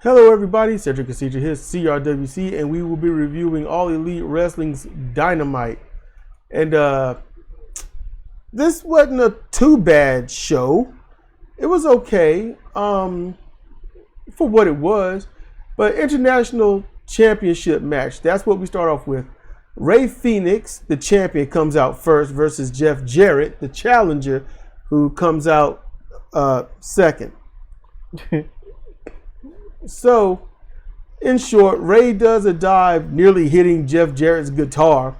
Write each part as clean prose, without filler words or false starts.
Hello everybody, Cedric Procedure here, CRWC, and we will be reviewing All Elite Wrestling's Dynamite. And this wasn't a too bad show. It was okay for what it was, but International Championship match, that's what we start off with. Rey Fenix, the champion, comes out first versus Jeff Jarrett, the challenger, who comes out second. So, in short, Rey does a dive, nearly hitting Jeff Jarrett's guitar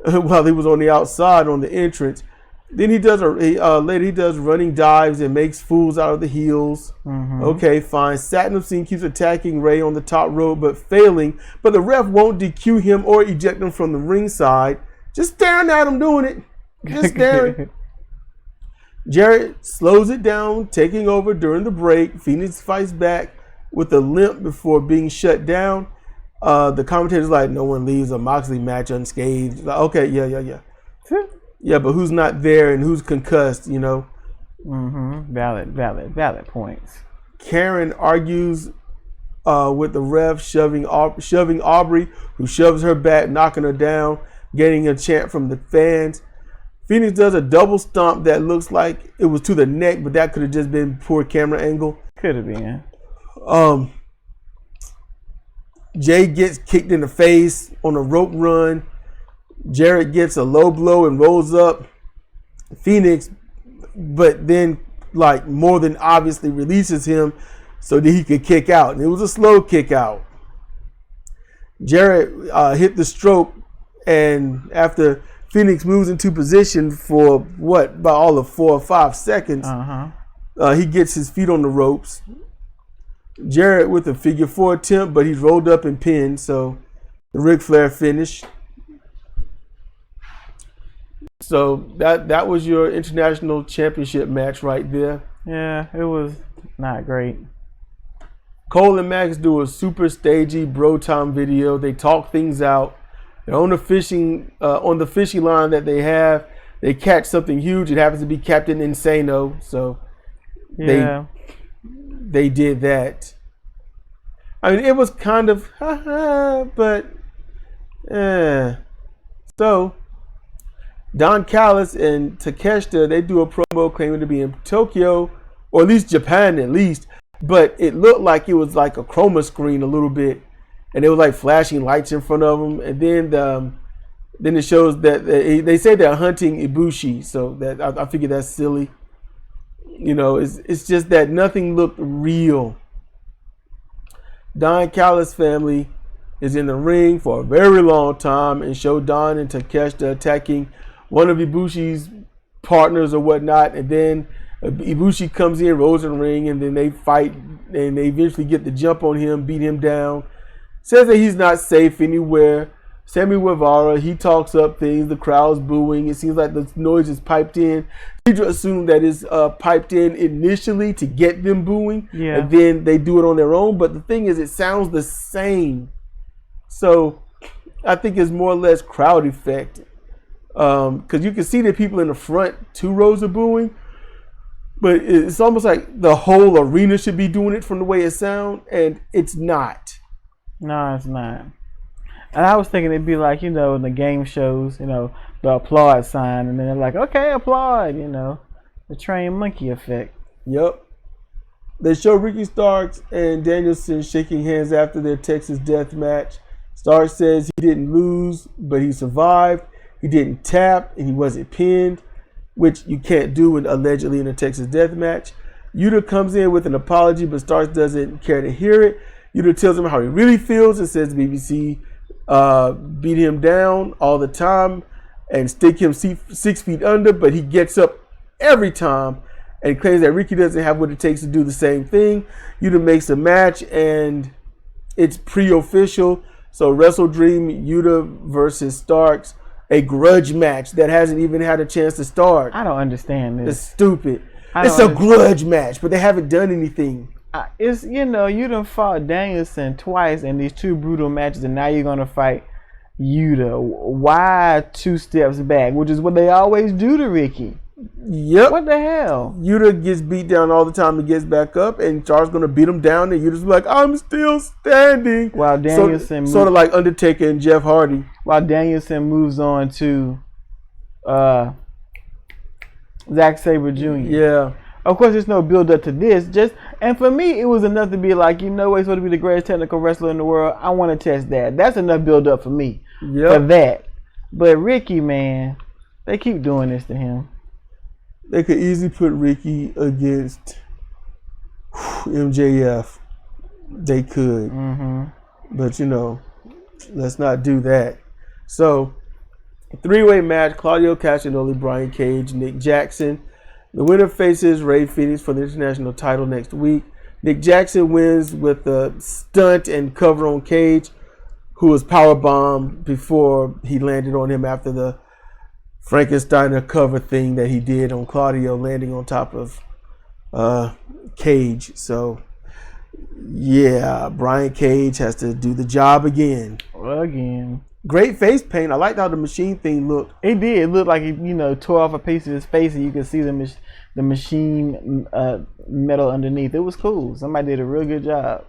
while he was on the outside on the entrance. Then he does later he does running dives and makes fools out of the heels. Okay, fine. Satnam Singh keeps attacking Rey on the top rope, but failing. But the ref won't DQ him or eject him from the ringside. Just staring at him doing it. Just staring. Jarrett slows it down, taking over during the break. Phoenix fights back with a limp before being shut down. The commentator's like, no one leaves a Moxley match unscathed. Like, okay, yeah. Yeah, but who's not there and who's concussed, you know? Valid points. Karen argues with the ref, shoving Aubrey, who shoves her back, knocking her down, getting a chant from the fans. Phoenix does a double stomp that looks like it was to the neck, but that could have just been poor camera angle. Could have been. Jay gets kicked in the face on a rope run. Jarrett gets a low blow and rolls up Phoenix, but then, like, more than obviously releases him so that he could kick out. And it was a slow kick out. Jarrett hit the stroke, and after Phoenix moves into position for about all of 4 or 5 seconds, he gets his feet on the ropes. Jarrett with a figure 4 attempt, but he's rolled up and pinned, so the Ric Flair finish. So that was your International Championship match right there. Yeah, it was not great. Cole and Max do a super stagey bro time video. They talk things out. They're on the fishing line that they have. They catch something huge. It happens to be Captain Insano. So they did that. I mean, it was kind of but so Don Callis and Takeshita, they do a promo claiming to be in Tokyo, or at least Japan at least, but it looked like it was like a chroma screen a little bit, and they were like flashing lights in front of them, and then it shows that they say they're hunting Ibushi, so that I figure that's silly. You know, it's just that nothing looked real. Don Callis' family is in the ring for a very long time and show Don and Takeshita attacking one of Ibushi's partners or whatnot, and then Ibushi comes in, rolls in the ring, and then they fight, and they eventually get the jump on him, beat him down. Says that he's not safe anywhere. Sammy Guevara, he talks up things, the crowd's booing. It seems like the noise is piped in. You just assume that it's piped in initially to get them booing, and then they do it on their own. But the thing is, it sounds the same. So I think it's more or less crowd effect. Because you can see the people in the front 2 rows are booing, but it's almost like the whole arena should be doing it from the way it sounds, and it's not. No, it's not. And I was thinking it'd be like, you know, in the game shows, you know, the applaud sign, and then they're like, okay, applaud, you know, the trained monkey effect. Yep. They show Ricky Starks and Danielson shaking hands after their Texas death match. Starks says he didn't lose, but he survived. He didn't tap, and he wasn't pinned, which you can't do allegedly in a Texas death match. Yuta comes in with an apology, but Starks doesn't care to hear it. Yuta tells him how he really feels and says the BBC beat him down all the time and stick him 6 feet under, but he gets up every time and claims that Ricky doesn't have what it takes to do the same thing. Yuta makes a match, and it's pre-official. So Wrestle Dream, Yuta versus Starks, a grudge match that hasn't even had a chance to start. I don't understand this. It's stupid. It's a grudge match, but they haven't done anything. It's, you know, you done fought Danielson twice in these 2 brutal matches, and now you're going to fight Yuta. Why 2 steps back? Which is what they always do to Ricky. Yep. What the hell? Yuta gets beat down all the time and gets back up, and Char's gonna beat him down, and Yuta's like, I'm still standing. While Danielson sort of like Undertaker and Jeff Hardy. While Danielson moves on to Zack Sabre Jr. Yeah. Of course, there's no build up to this. And for me, it was enough to be like, you know, he's supposed to be the greatest technical wrestler in the world. I want to test that. That's enough build up for me. For that. But Ricky, man, they keep doing this to him. They could easily put Ricky against MJF. They could. Mm-hmm. But, you know, let's not do that. So, three-way match, Claudio Castagnoli, Brian Cage, Nick Jackson. The winner faces Rey Fenix for the international title next week. Nick Jackson wins with a stunt and cover on Cage, who was powerbombed before he landed on him after the Frankensteiner cover thing that he did on Claudio, landing on top of Cage. So, yeah, Brian Cage has to do the job again. Great face paint. I liked how the machine thing looked. It did. It looked like he, you know, tore off a piece of his face, and you could see the machine metal underneath. It was cool. Somebody did a real good job.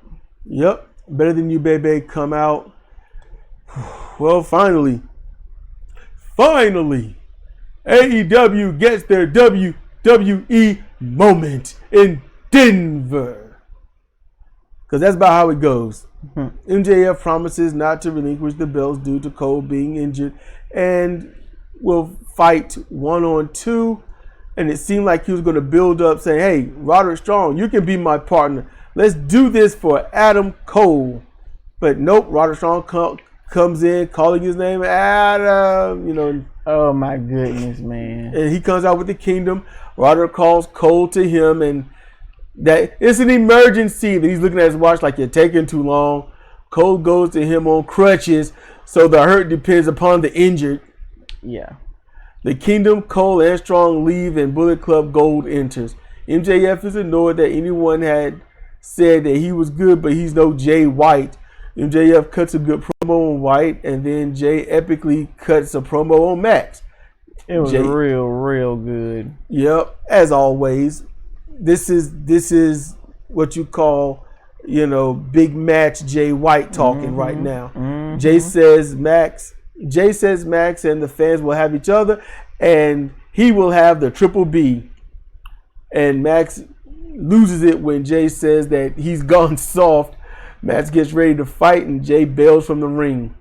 Yep. Better Than You, baby, come out. Well, finally, AEW gets their WWE moment in Denver. Because that's about how it goes. MJF promises not to relinquish the belts due to Cole being injured and will fight 1-on-2. And it seemed like he was going to build up saying, hey, Roderick Strong, you can be my partner. Let's do this for Adam Cole. But nope, Roderick Strong comes in calling his name Adam, you know. Oh my goodness, man. And he comes out with the Kingdom. Roderick calls Cole to him, and that it's an emergency. That he's looking at his watch like, you're taking too long. Cole goes to him on crutches, so the hurt depends upon the injured. Yeah. The Kingdom, Cole, and Strong leave, and Bullet Club Gold enters. MJF is annoyed that anyone had said that he was good, but he's no Jay White. MJF cuts a good promo on White, and then Jay epically cuts a promo on Max. It was real good. Yep, as always. This is what you call, you know, big match Jay White talking right now. Mm-hmm. Jay says Max, and the fans will have each other, and he will have the Triple B. And Max loses it when Jay says that he's gone soft. Max gets ready to fight, and Jay bails from the ring.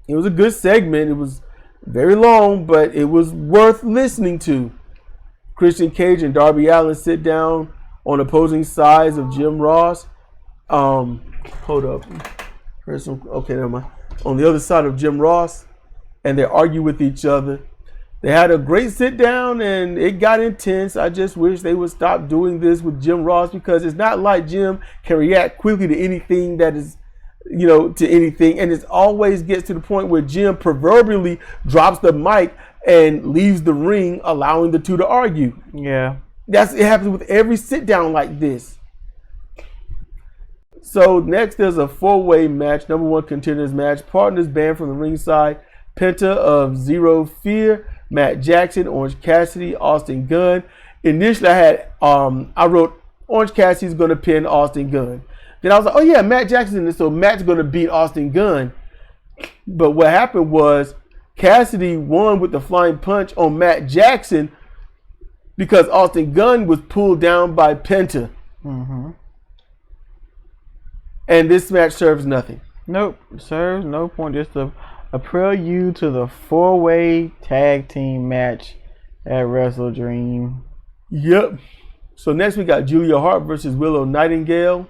It was a good segment. It was very long, but it was worth listening to. Christian Cage and Darby Allin sit down on opposing sides of Jim Ross. Hold up. Okay, never mind. On the other side of Jim Ross, and they argue with each other. They had a great sit down, and it got intense. I just wish they would stop doing this with Jim Ross, because it's not like Jim can react quickly to anything that is, you know, to anything. And it always gets to the point where Jim proverbially drops the mic and leaves the ring, allowing the two to argue. Yeah. It happens with every sit down like this. So next there's a 4-way match, number 1 contenders match. Partners banned from the ringside. Penta of Zero Fear, Matt Jackson, Orange Cassidy, Austin Gunn. Initially I wrote Orange Cassidy's going to pin Austin Gunn. Then I was like, oh yeah, Matt Jackson, so Matt's going to beat Austin Gunn. But what happened was Cassidy won with the flying punch on Matt Jackson because Austin Gunn was pulled down by Penta. Mm-hmm. And this match serves nothing. Nope, serves no point. Just a prelude to the 4-way tag team match at Wrestle Dream. Yep. So next we got Julia Hart versus Willow Nightingale.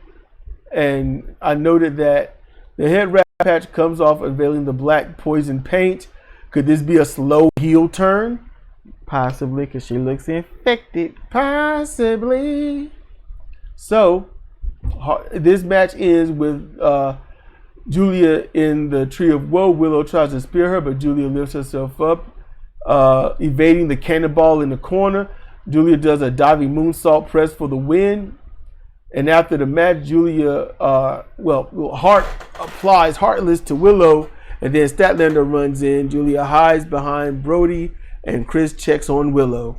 And I noted that the head wrap patch comes off unveiling the black poison paint. Could this be a slow heel turn? Possibly, because she looks infected. Possibly. So this match ends with Julia in the Tree of Woe. Willow tries to spear her, but Julia lifts herself up, evading the cannonball in the corner. Julia does a diving moonsault press for the win. And after the match, Hart applies Heartless to Willow, and then Statlander runs in. Julia hides behind Brody and Chris checks on Willow.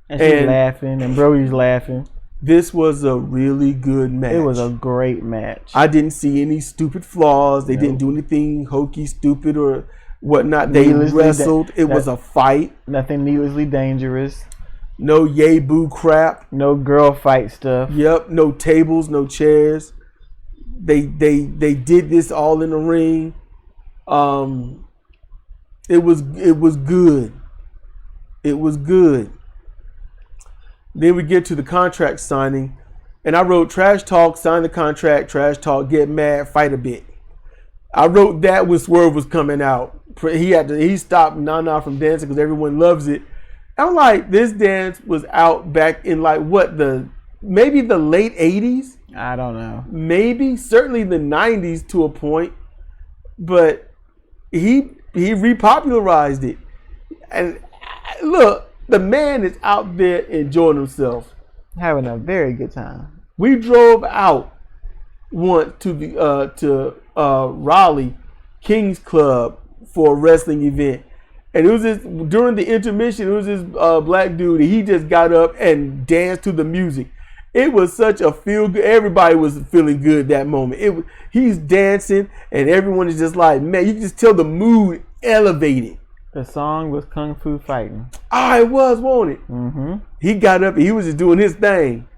And she's laughing, and Brody's laughing. This was a really good match. It was a great match. I didn't see any stupid flaws. They didn't do anything hokey, stupid, or whatnot. They wrestled. It was a fight. Nothing needlessly dangerous. No yay boo crap. No girl fight stuff. Yep. No tables. No chairs. They did this all in the ring. It was good. It was good. Then we get to the contract signing, and I wrote trash talk, sign the contract, trash talk, get mad, fight a bit. I wrote that when Swerve was coming out. He stopped Nana from dancing because everyone loves it. I'm like, this dance was out back in maybe the late 80s. I don't know. Maybe, certainly the 90s to a point, but he repopularized it. And look, the man is out there enjoying himself, having a very good time. We drove out once to the Raleigh Kings Club for a wrestling event, and it was this during the intermission. It was this black dude. He just got up and danced to the music. It was such a feel good. Everybody was feeling good that moment. He's dancing, and everyone is just like, man, you can just tell the mood elevated. The song was Kung Fu Fighting. Ah, it was, wasn't it? Mm-hmm. He got up and he was just doing his thing.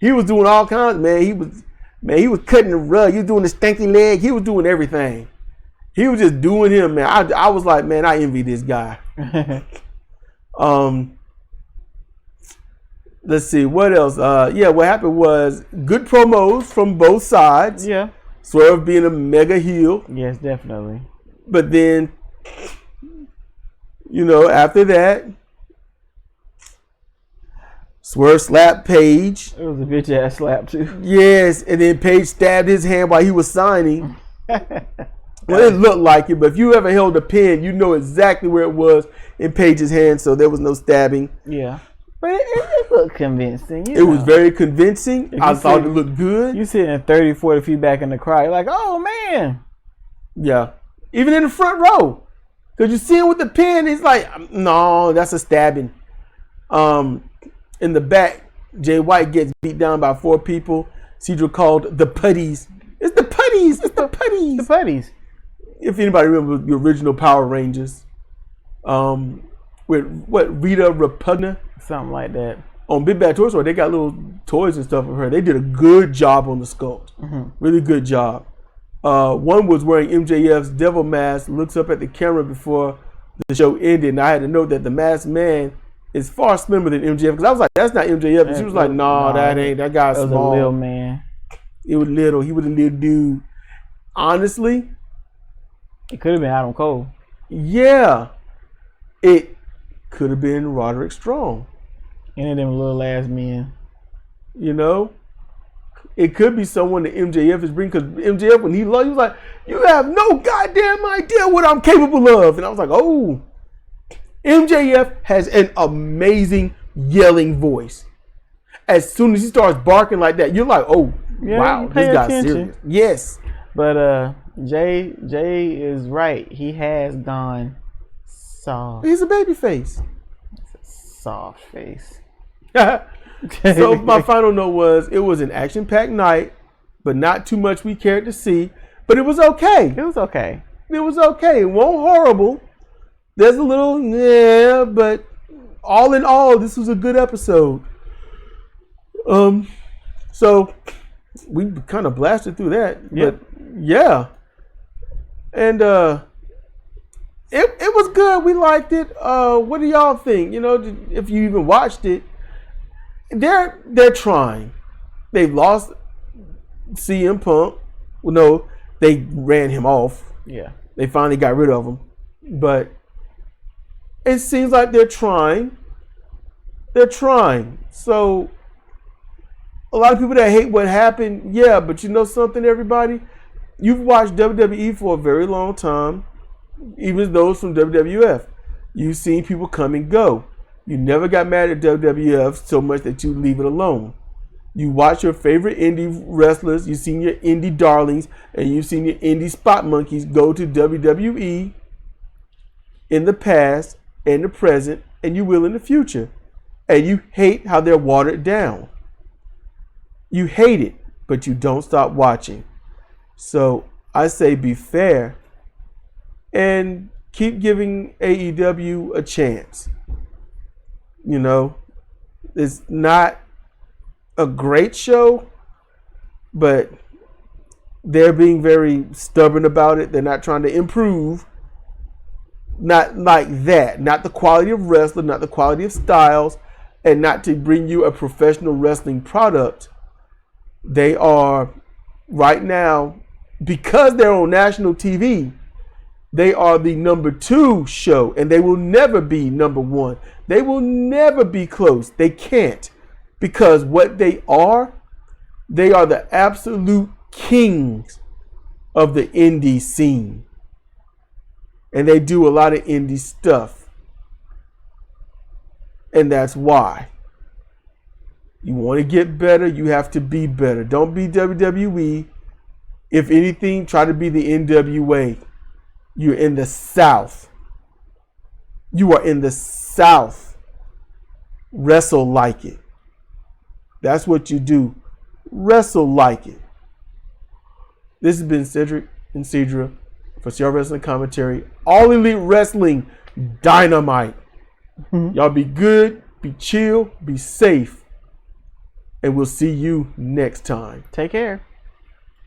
He was doing all kinds, man. He was cutting the rug. He was doing the stanky leg. He was doing everything. He was just doing him, man. I was like, man, I envy this guy. Let's see, what else? What happened was good promos from both sides. Yeah. Swerve being a mega heel. Yes, definitely. But then, after that, Swerve slapped Paige. It was a bitch ass slap too. Yes, and then Paige stabbed his hand while he was signing. Well, it looked like it, but if you ever held a pen, you know exactly where it was in Paige's hand, so there was no stabbing. Yeah. But it looked convincing. It was very convincing. I thought it looked good. You sitting 30, 40 feet back in the crowd, you're like, oh man. Yeah. Even in the front row. Because you see him with the pen, he's like, no, that's a stabbing. In the back, Jay White gets beat down by 4 people. Cedric called the putties. It's the putties. It's the putties. The putties. If anybody remembers the original Power Rangers. With Rita Repugna? Something like that. On Big Bad Toy Store, they got little toys and stuff of her. They did a good job on the sculpt. Mm-hmm. Really good job. One was wearing MJF's devil mask, looks up at the camera before the show ended, and I had to note that the masked man is far slimmer than MJF, because I was like, that's not MJF. And she was like, no, that ain't. That guy's small. That was a little man. It was little. He was a little dude. Honestly, it could have been Adam Cole. Yeah. It could have been Roderick Strong. Any of them little ass men. It could be someone that MJF is bringing, because MJF, when he was like, you have no goddamn idea what I'm capable of. And I was like, oh, MJF has an amazing yelling voice. As soon as he starts barking like that, you're like, oh, yeah, wow, this guy's serious. Yes. But Jay is right. He has gone soft. He's a baby face. Soft face. So my final note was, it was an action-packed night, but not too much we cared to see. But it was okay. It was okay. It was okay. It wasn't horrible. There's a little, but all in all, this was a good episode. So we kind of blasted through that. Yep. But yeah. And it was good. We liked it. What do y'all think? If you even watched it, they're trying. They've lost CM Punk. Well, no, they ran him off. Yeah. They finally got rid of him. But it seems like they're trying. They're trying. So a lot of people that hate what happened, yeah, but you know something, everybody? You've watched WWE for a very long time, even those from WWF. You've seen people come and go. You never got mad at WWF so much that you leave it alone. You watch your favorite indie wrestlers, you've seen your indie darlings, and you've seen your indie spot monkeys go to WWE in the past and the present and you will in the future. And you hate how they're watered down. You hate it, but you don't stop watching. So I say be fair and keep giving AEW a chance. You know, it's not a great show, but they're being very stubborn about it. They're not trying to improve. Not like that. Not the quality of wrestling, not the quality of styles, and not to bring you a professional wrestling product. They are right now, because they're on national TV, they are the number 2 show, and they will never be number 1. They will never be close. They can't, because what they are the absolute kings of the indie scene. And they do a lot of indie stuff. And that's why. You want to get better, you have to be better. Don't be WWE. If anything, try to be the NWA. You're in the South. You are in the South. Wrestle like it. That's what you do. Wrestle like it. This has been Cedric and Cedra for CR Wrestling Commentary. All Elite Wrestling Dynamite. Y'all be good, be chill, be safe. And we'll see you next time. Take care.